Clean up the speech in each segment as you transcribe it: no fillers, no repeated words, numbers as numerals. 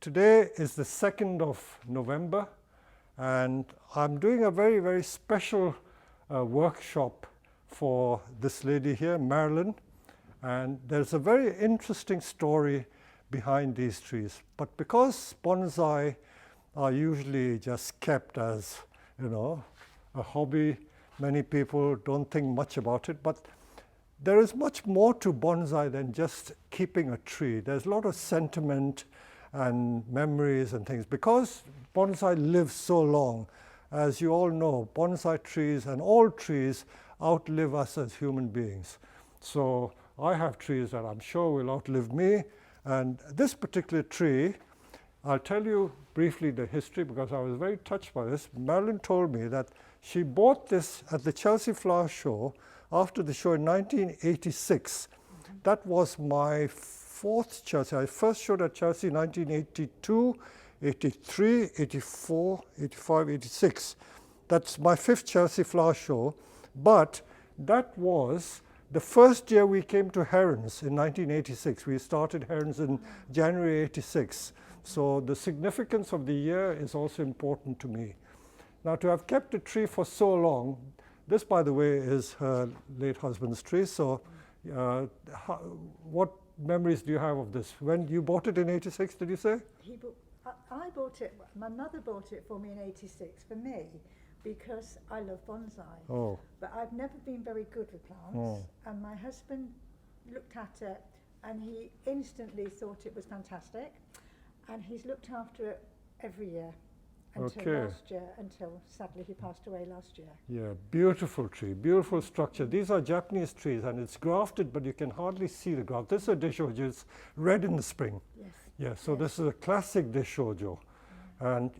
Today is the 2nd of November, and I'm doing a very, very special workshop for this lady here, Marilyn. And there's a very interesting story behind these trees. But because bonsai are usually just kept as, a hobby, many people don't think much about it. But there is much more to bonsai than just keeping a tree. There's a lot of sentiment and memories and things. Because bonsai lives so long, as you all know, bonsai trees and all trees outlive us as human beings. So I have trees that I'm sure will outlive me. And this particular tree, I'll tell you briefly the history because I was very touched by this. Marilyn told me that she bought this at the Chelsea Flower Show after the show in 1986. That was my fourth Chelsea. I first showed at Chelsea in 1982, 83, 84, 85, 86. That's my fifth Chelsea Flower Show. But that was the first year we came to Herons in 1986. We started Herons in January 86. So the significance of the year is also important to me. Now, to have kept a tree for so long, this, by the way, is her late husband's tree. So what memories do you have of this? When you bought it in 86, did you say? I bought it, my mother bought it for me in 86 for me because I love bonsai. Oh. But I've never been very good with plants. Oh. And my husband looked at it and he instantly thought it was fantastic. And he's looked after it every year until last year, until sadly he passed away last year. Yeah, beautiful tree, beautiful structure. These are Japanese trees and it's grafted, but you can hardly see the graft. This is a Deshojo, it's red in the spring. Yes. Yeah, so this is a classic Deshojo. And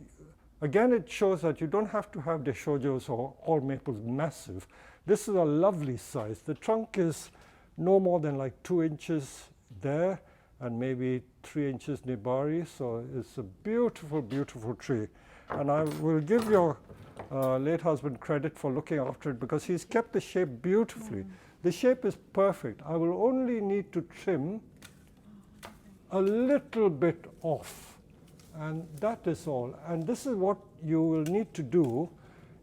again, it shows that you don't have to have Deshojos or all maples massive. This is a lovely size. The trunk is no more than like 2 inches there and maybe 3 inches nibari. So it's a beautiful, beautiful tree. And I will give your late husband credit for looking after it because he's kept the shape beautifully. The shape is perfect. I will only need to trim a little bit off, and that is all. And this is what you will need to do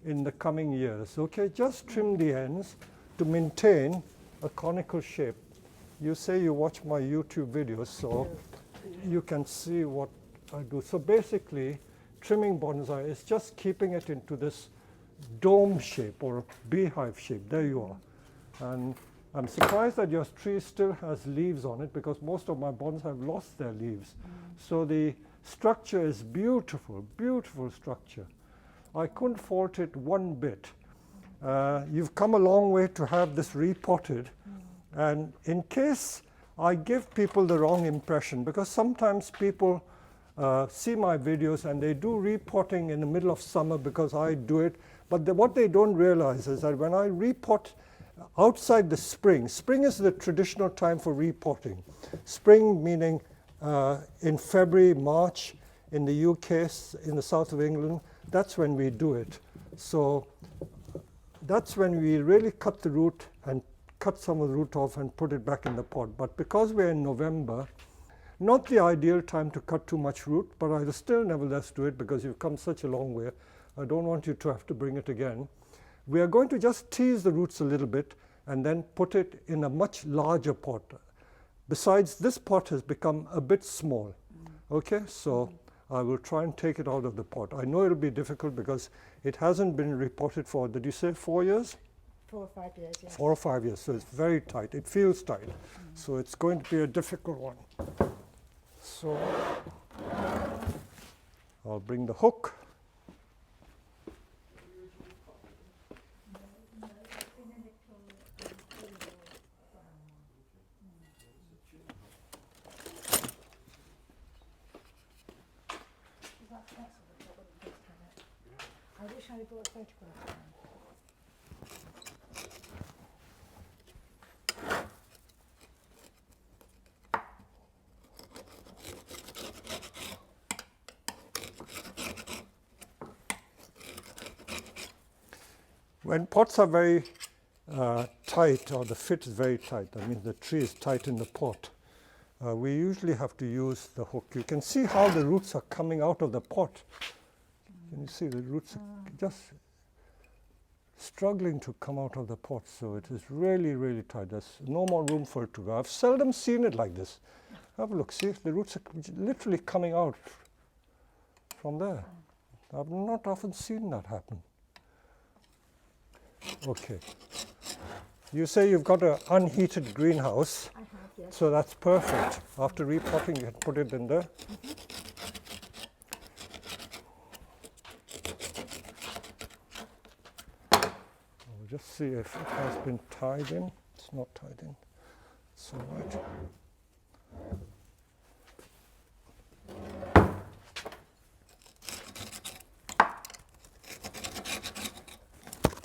in the coming years. Okay, just trim the ends to maintain a conical shape. You say you watch my YouTube videos, so you can see what I do. So basically, trimming bonsai is just keeping it into this dome shape or beehive shape. There you are. And I'm surprised that your tree still has leaves on it because most of my bonsai have lost their leaves. So the structure is beautiful, beautiful structure. I couldn't fault it one bit. You've come a long way to have this repotted. And in case I give people the wrong impression, because sometimes people see my videos and they do repotting in the middle of summer because I do it. But what they don't realize is that when I repot outside the spring, spring is the traditional time for repotting. Spring meaning in February, March, in the UK, in the south of England, that's when we do it. So that's when we really cut the root and cut some of the root off and put it back in the pot. But because we're in November, not the ideal time to cut too much root, but I will still nevertheless do it because you've come such a long way. I don't want you to have to bring it again. We are going to just tease the roots a little bit and then put it in a much larger pot. Besides, this pot has become a bit small. Okay, so I will try and take it out of the pot. I know it'll be difficult because it hasn't been repotted for, did you say 4 years? 4 or 5 years, yes. 4 or 5 years, so it's very tight. It feels tight. So it's going to be a difficult one. So I'll bring the hook. I wish I had brought a photograph. When pots are very tight, or the fit is very tight, that means the tree is tight in the pot, we usually have to use the hook. You can see how the roots are coming out of the pot. Can you see the roots are just struggling to come out of the pot, so it is really, really tight. There's no more room for it to go. I've seldom seen it like this. Have a look, see, the roots are literally coming out from there. I've not often seen that happen. Okay. You say you've got an unheated greenhouse. I have, yes. So that's perfect. After repotting, you can put it in there. We'll just see if it has been tied in. It's not tied in. It's all right.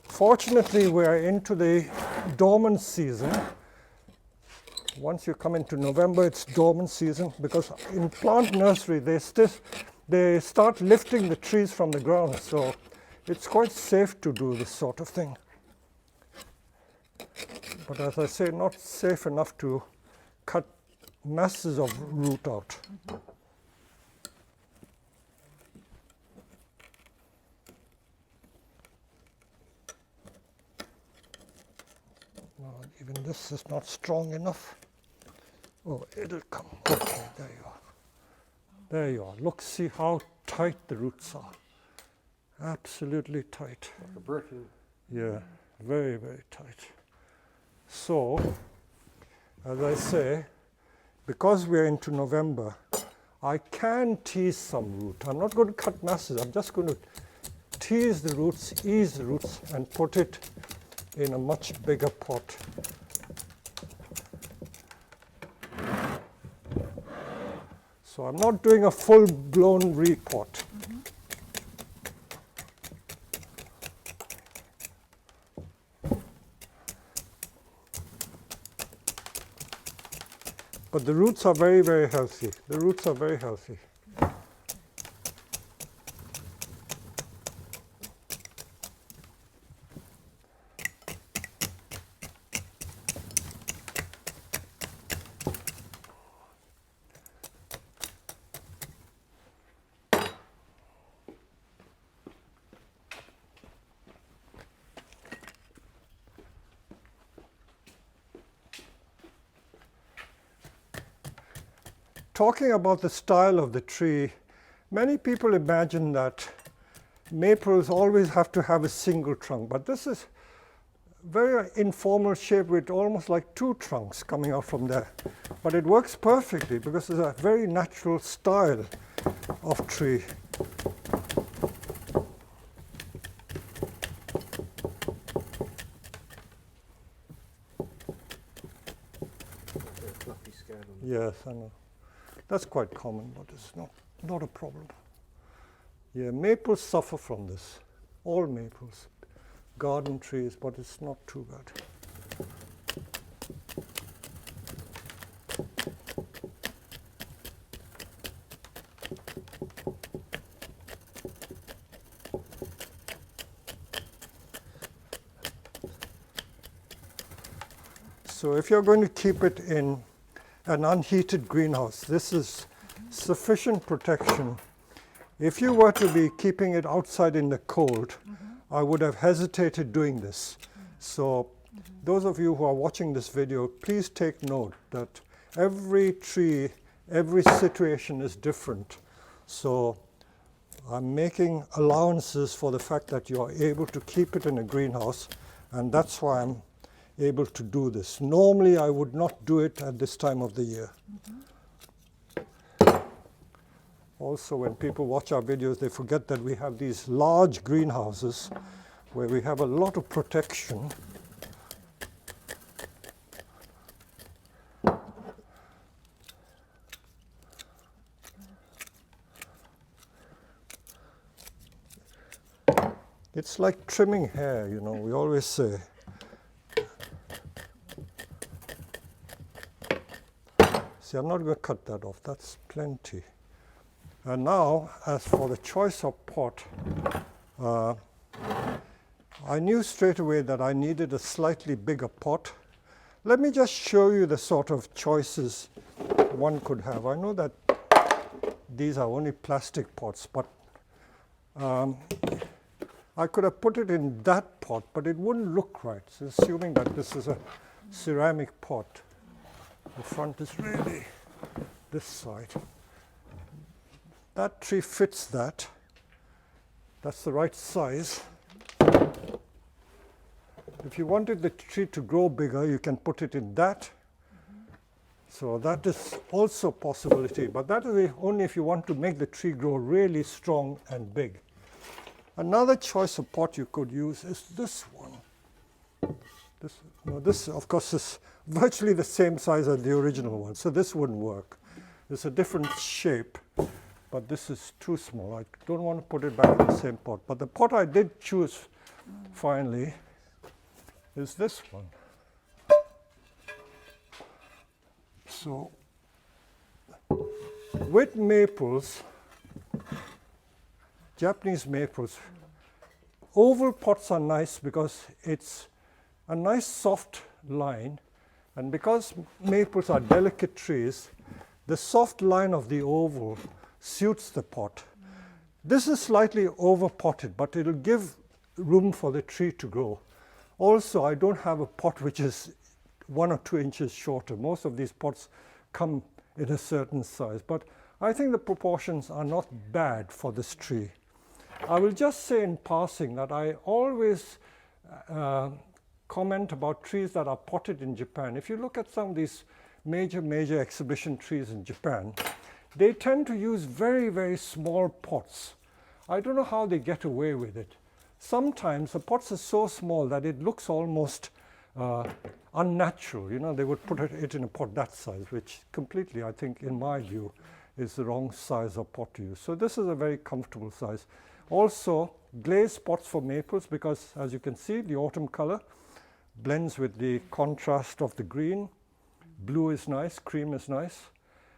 Fortunately, we're into the dormant season. Once you come into November, it's dormant season, because in plant nursery, they start lifting the trees from the ground, so it's quite safe to do this sort of thing. But as I say, not safe enough to cut masses of root out. Even this is not strong enough. Oh, it'll come. Okay, there you are. There you are. Look, see how tight the roots are. Absolutely tight. Like a brick. Yeah, very, very tight. So, as I say, because we're into November, I can tease some root. I'm not going to cut masses. I'm just going to tease the roots, ease the roots, and put it in a much bigger pot. So I'm not doing a full-blown repot. But the roots are very, very healthy. The roots are very healthy. Talking about the style of the tree, many people imagine that maples always have to have a single trunk, but this is very informal shape with almost like two trunks coming out from there. But it works perfectly because it's a very natural style of tree. Yes, I know. That's quite common, but it's not a problem. Yeah, maples suffer from this. All maples, garden trees, but it's not too bad. So if you're going to keep it in an unheated greenhouse, this is sufficient protection. If you were to be keeping it outside in the cold, I would have hesitated doing this. So those of you who are watching this video, please take note that every tree, every situation is different. So I'm making allowances for the fact that you are able to keep it in a greenhouse, and that's why I'm able to do this. Normally, I would not do it at this time of the year. Also, when people watch our videos, they forget that we have these large greenhouses where we have a lot of protection. It's like trimming hair, you know, we always say. See, I'm not going to cut that off, that's plenty. And now, as for the choice of pot, I knew straight away that I needed a slightly bigger pot. Let me just show you the sort of choices one could have. I know that these are only plastic pots, but I could have put it in that pot, but it wouldn't look right. So assuming that this is a ceramic pot, the front is really this side. That tree fits that. That's the right size. If you wanted the tree to grow bigger, you can put it in that. So that is also a possibility, but that is only if you want to make the tree grow really strong and big. Another choice of pot you could use is this one. This of course is virtually the same size as the original one, so this wouldn't work. It's a different shape, but this is too small. I don't want to put it back in the same pot. But the pot I did choose finally is this one. So with maples, Japanese maples, oval pots are nice because it's a nice soft line, and because maples are delicate trees, the soft line of the oval suits the pot. This is slightly over potted, but it'll give room for the tree to grow. Also, I don't have a pot which is 1 or 2 inches shorter. Most of these pots come in a certain size, but I think the proportions are not bad for this tree. I will just say in passing that I always comment about trees that are potted in Japan. If you look at some of these major exhibition trees in Japan, they tend to use very, very small pots. I don't know how they get away with it. Sometimes the pots are so small that it looks almost unnatural. You know, they would put it in a pot that size, which completely, I think, in my view, is the wrong size of pot to use. So this is a very comfortable size. Also, glazed pots for maples, because as you can see, the autumn color blends with the contrast of the green. Blue is nice, cream is nice.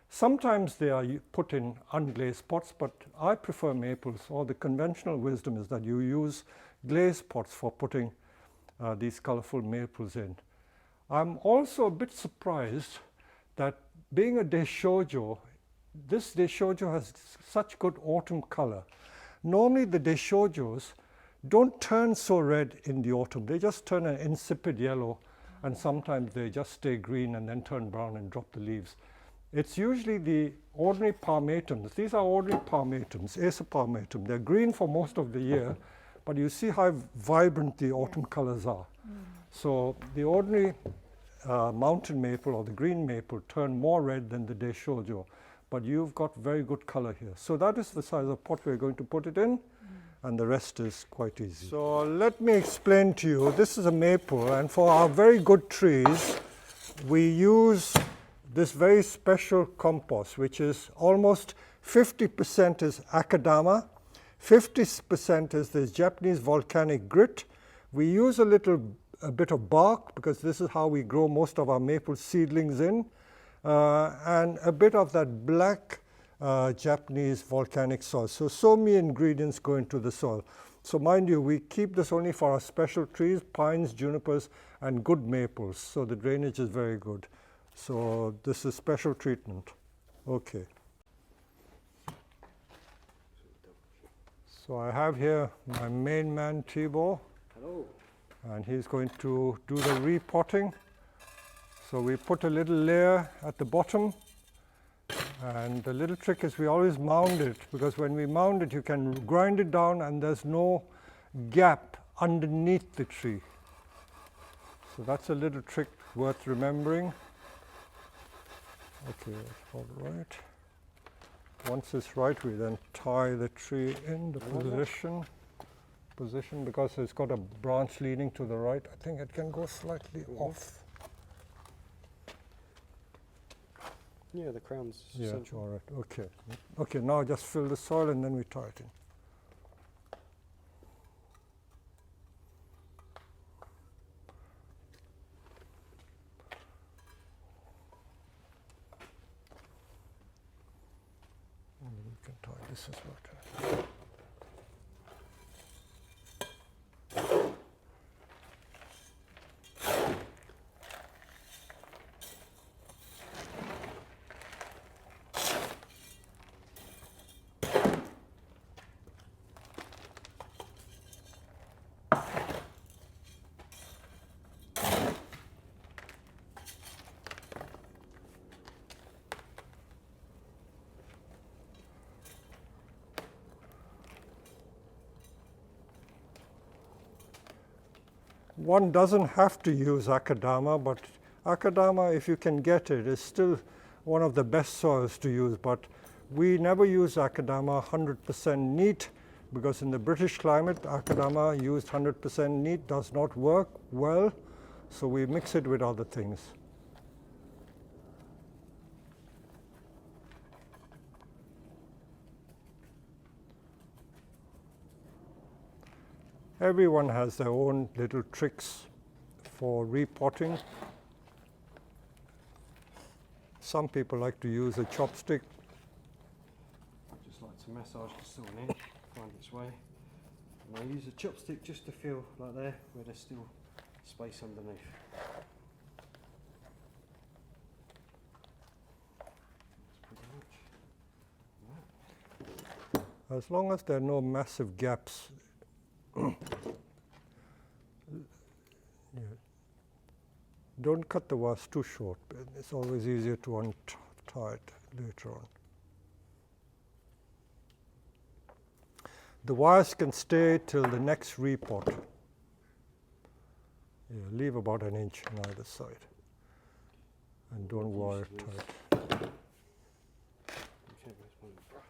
Sometimes they are put in unglazed pots, but I prefer maples, or the conventional wisdom is that you use glazed pots for putting these colorful maples in. I'm also a bit surprised that being a Deshojo, this Deshojo has such good autumn color. Normally the Deshojos don't turn so red in the autumn. They just turn an insipid yellow, and sometimes they just stay green and then turn brown and drop the leaves. It's usually the ordinary palmatums. These are ordinary palmatums, Acer palmatum. They're green for most of the year, but you see how vibrant the autumn colors are. So the ordinary mountain maple or the green maple turn more red than the Deshojo, but you've got very good color here. So that is the size of pot we're going to put it in, and the rest is quite easy. So let me explain to you. This is a maple, and for our very good trees, we use this very special compost, which is almost 50% is akadama, 50% is this Japanese volcanic grit. We use a bit of bark, because this is how we grow most of our maple seedlings in, and a bit of that black Japanese volcanic soil. So many ingredients go into the soil. So mind you, we keep this only for our special trees, pines, junipers, and good maples. So the drainage is very good. So this is special treatment. Okay. So I have here my main man, Teemill. Hello. And he's going to do the repotting. So we put a little layer at the bottom. And the little trick is we always mound it, because when we mound it, you can grind it down and there's no gap underneath the tree. So that's a little trick worth remembering. Okay, that's all right. Once it's right, we then tie the tree in the position, because it's got a branch leaning to the right. I think it can go slightly off. Yeah, the crown's Yeah, central. all right. Okay. Okay, now just fill the soil and then we tie it in. You can tie this as well. one doesn't have to use Akadama, but Akadama, if you can get it, is still one of the best soils to use. But we never use Akadama 100% neat, because in the British climate, Akadama used 100% neat does not work well, so we mix it with other things. Everyone has their own little tricks for repotting. Some people like to use a chopstick. I just like to massage the soil in, find its way. And I use a chopstick just to feel like there, where there's still space underneath. That's pretty much that. As long as there are no massive gaps, don't cut the vase too short. It's always easier to untie it later on. The wires can stay till the next repot. Yeah, leave about an inch on either side. And don't wire it tight. Okay, where's my brush?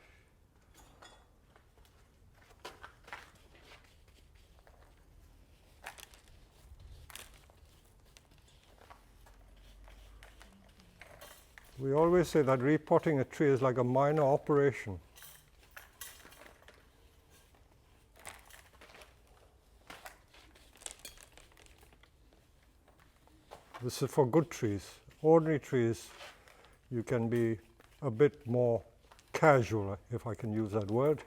We always say that repotting a tree is like a minor operation. This is for good trees. Ordinary trees, you can be a bit more casual, if I can use that word.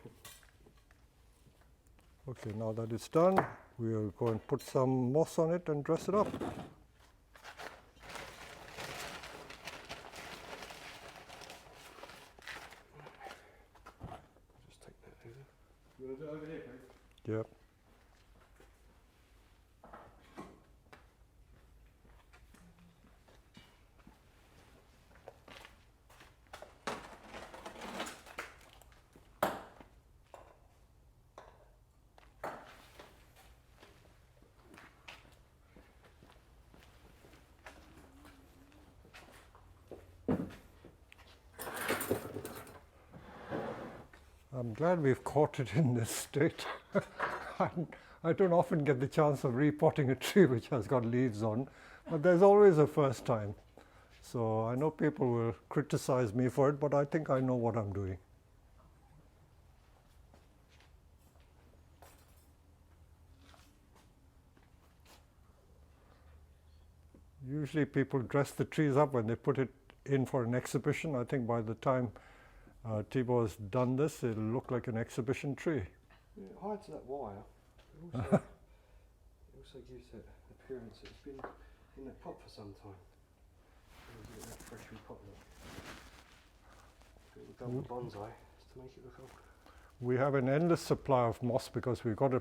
Okay, now that it's done, we'll go and put some moss on it and dress it up. Just take that over. You want to do it over here, Craig? Yep. I'm glad we've caught it in this state. I don't often get the chance of repotting a tree which has got leaves on, but there's always a first time. So I know people will criticize me for it, but I think I know what I'm doing. Usually people dress the trees up when they put it in for an exhibition. I think by the time Thibaut has done this, it'll look like an exhibition tree. Yeah, it hides that wire. It also gives it appearance that it's been in that pot for some time. Give it that fresh repot look. We've done with bonsai to make it look old. We have an endless supply of moss because we've got a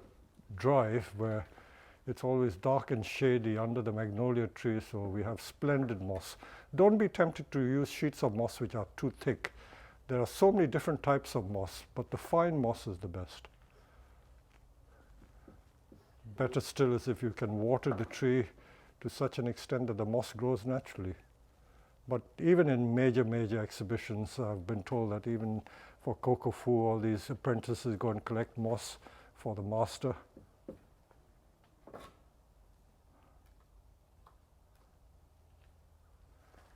drive where it's always dark and shady under the magnolia tree, so we have splendid moss. Don't be tempted to use sheets of moss which are too thick. There are so many different types of moss, but the fine moss is the best. Better still is if you can water the tree to such an extent that the moss grows naturally. But even in major exhibitions, I've been told that even for Cocoa Fu, all these apprentices go and collect moss for the master.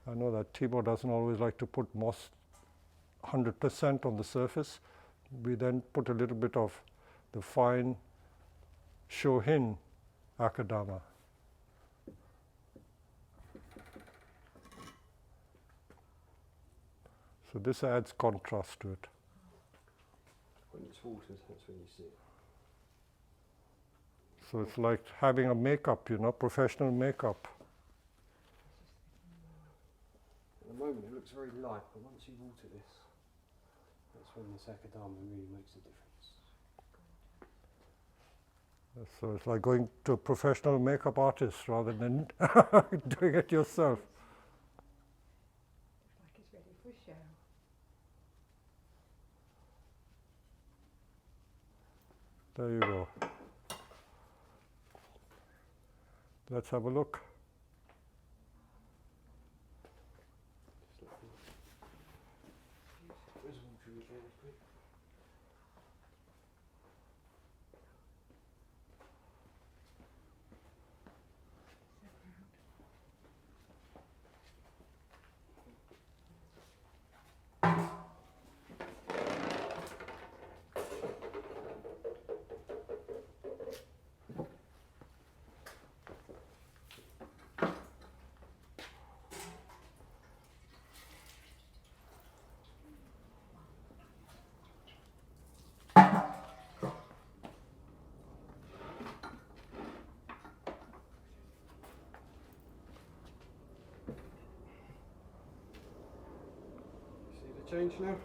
I know that Thibaut doesn't always like to put moss 100% on the surface. We then put a little bit of the fine Shohin Akadama. So this adds contrast to it. When it's watered, that's when you see it. So it's like having a makeup, you know, professional makeup. At the moment it looks very light, but once you water this, that's when this Akadama really makes a difference. So it's like going to a professional makeup artist rather than doing it yourself. Looks like it's ready for a show. There you go. Let's have a look. Where's water again? Quick. See the change now?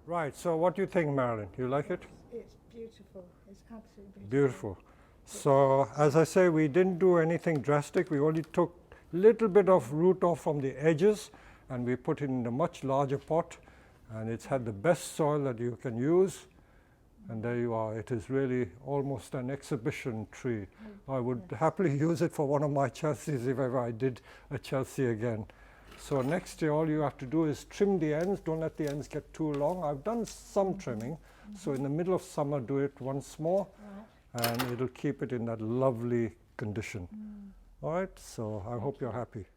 Right, so what do you think, Marilyn? You like it? It's beautiful. It's absolutely beautiful. Beautiful. So, as I say, we didn't do anything drastic. We only took a little bit of root off from the edges, and we put it in a much larger pot, and it's had the best soil that you can use. And there you are. It is really almost an exhibition tree. I would happily use it for one of my Chelseas if ever I did a Chelsea again. So next year, all you have to do is trim the ends. Don't let the ends get too long. I've done some trimming. So in the middle of summer, do it once more, and it'll keep it in that lovely condition. All right, so I hope you're happy.